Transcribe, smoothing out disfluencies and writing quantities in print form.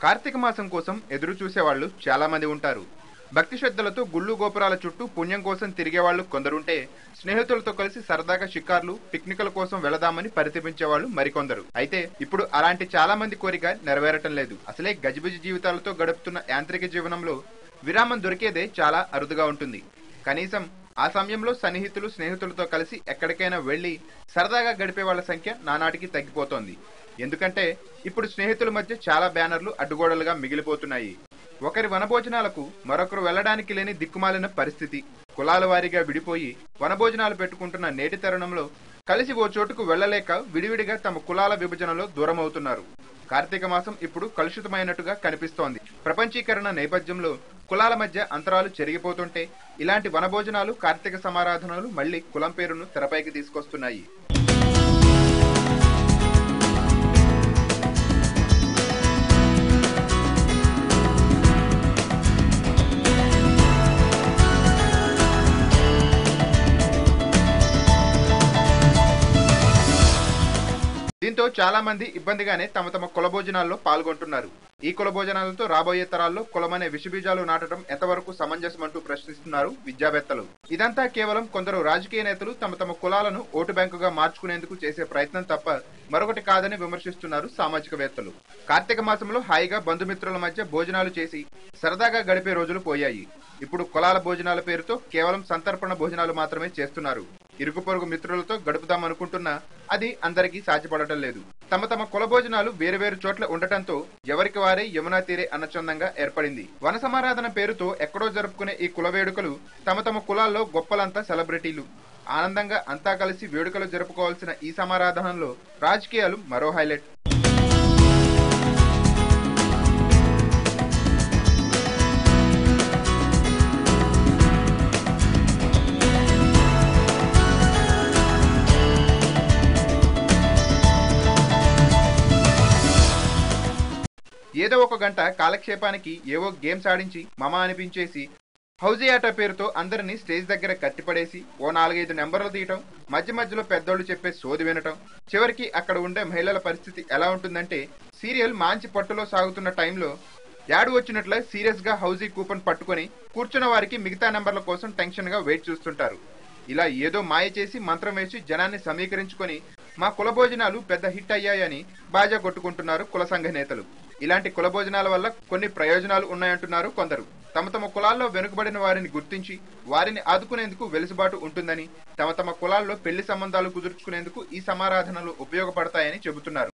కార్తీక మాసం కోసం ఎదురు చూసేవాళ్లు చాలా మంది ఉంటారు. భక్తి శ్రద్ధలతో గుళ్ళు గోపురాల చుట్టూ పుణ్యం కోసం తిరిగేవాళ్లు కొందరుంటే, స్నేహితులతో కలిసి సరదాగా షికార్లు పిక్నిక్ల కోసం వెళదామని పరితపించేవాళ్లు మరికొందరు. అయితే ఇప్పుడు అలాంటి చాలా మంది కోరిక నెరవేరటం లేదు. అసలే గజిబిజి జీవితాలతో గడుపుతున్న యాంత్రిక జీవనంలో విరామం దొరికేదే చాలా అరుదుగా ఉంటుంది. కనీసం ఆ సమయంలో సన్నిహితులు స్నేహితులతో కలిసి ఎక్కడికైనా వెళ్లి సరదాగా గడిపే వాళ్ళ సంఖ్య నానాటికి తగ్గిపోతోంది. ఎందుకంటే ఇప్పుడు స్నేహితుల మధ్య చాలా బ్యానర్లు అడ్డుగోడలుగా మిగిలిపోతున్నాయి. ఒకరి వనభోజనాలకు మరొకరు వెళ్లడానికి లేని దిక్కుమాలిన పరిస్థితి. కులాల వారీగా విడిపోయి వనభోజనాలు పెట్టుకుంటున్న నేటి తరుణంలో కలిసి ఓ చోటుకు వెళ్లలేక విడివిడిగా తమ కులాల విభజనలో దూరమవుతున్నారు. కార్తీక మాసం ఇప్పుడు కలుషితమైనట్టుగా కనిపిస్తోంది. ప్రపంచీకరణ నేపథ్యంలో కులాల మధ్య అంతరాలు చెరిగిపోతుంటే ఇలాంటి వనభోజనాలు, కార్తీక సమారాధనలు మళ్లీ కులం పేరును తెరపైకి తీసుకొస్తున్నాయి. దీంతో చాలా మంది ఇబ్బందిగానే తమ తమ కుల భోజనాల్లో పాల్గొంటున్నారు. ఈ కుల భోజనాలతో రాబోయే తరాల్లో కులమనే విషబీజాలు నాటడం ఎంతవరకు సమంజసమంటూ ప్రశ్నిస్తున్నారు విద్యావేత్తలు. ఇదంతా కేవలం కొందరు రాజకీయ నేతలు తమ తమ కులాలను ఓటు బ్యాంకుగా మార్చుకునేందుకు చేసే ప్రయత్నం తప్ప మరొకటి కాదని విమర్శిస్తున్నారు సామాజికవేత్తలు. కార్తీక మాసంలో హాయిగా బంధుమిత్రుల మధ్య భోజనాలు చేసి సరదాగా గడిపే రోజులు పోయాయి. ఇప్పుడు కులాల భోజనాల పేరుతో కేవలం సంతర్పణ భోజనాలు మాత్రమే చేస్తున్నారు. ఇరుగు పొరుగు మిత్రులతో గడుపుదామనుకుంటున్నా అది అందరికీ సాధ్యపడటం లేదు. తమ తమ కుల భోజనాలు వేరువేరు చోట్ల ఉండటంతో ఎవరికి వారే యమునా తీరే అన్నచందంగా ఏర్పడింది. వన సమారాధన పేరుతో ఎక్కడో జరుపుకునే ఈ కుల వేడుకలు తమ తమ కులాల్లో గొప్పలంతా సెలబ్రిటీలు. ఆనందంగా అంతా కలిసి వేడుకలు జరుపుకోవాల్సిన ఈ సమారాధనలో రాజకీయాలు మరో హైలైట్. ఏదో ఒక గంట కాలక్షేపానికి ఏవో గేమ్స్ ఆడించి మమ అనిపించేసి హౌజీ ఆట పేరుతో అందరినీ స్టేజ్ దగ్గర కట్టిపడేసి ఓ 4-5 నెంబర్లు తీయటం, మధ్య మధ్యలో పెద్దోళ్లు చెప్పే సోది వినటం. చివరికి అక్కడ ఉండే మహిళల పరిస్థితి ఎలా ఉంటుందంటే, సీరియల్ మంచి పట్టులో సాగుతున్న టైంలో యాడ్ వచ్చినట్లే సీరియస్ గా హౌజీ కూపన్ పట్టుకుని కూర్చున్న వారికి మిగతా నెంబర్ల కోసం టెన్షన్ గా వెయిట్ చూస్తుంటారు. ఇలా ఏదో మాయ చేసి మంత్రం వేసి జనాన్ని సమీకరించుకొని మా కుల భోజనాలు పెద్ద హిట్ అయ్యాయని బాజా కొట్టుకుంటున్నారు కుల సంఘ నేతలు. ఇలాంటి కుల భోజనాల వల్ల కొన్ని ప్రయోజనాలు ఉన్నాయంటున్నారు కొందరు. తమ తమ కులాల్లో వెనుకబడిన వారిని గుర్తించి వారిని ఆదుకునేందుకు వెలుసుబాటు ఉంటుందని, తమ తమ కులాల్లో పెళ్లి సంబంధాలు కుదుర్చుకునేందుకు ఈ సమారాధనలు ఉపయోగపడతాయని చెబుతున్నారు.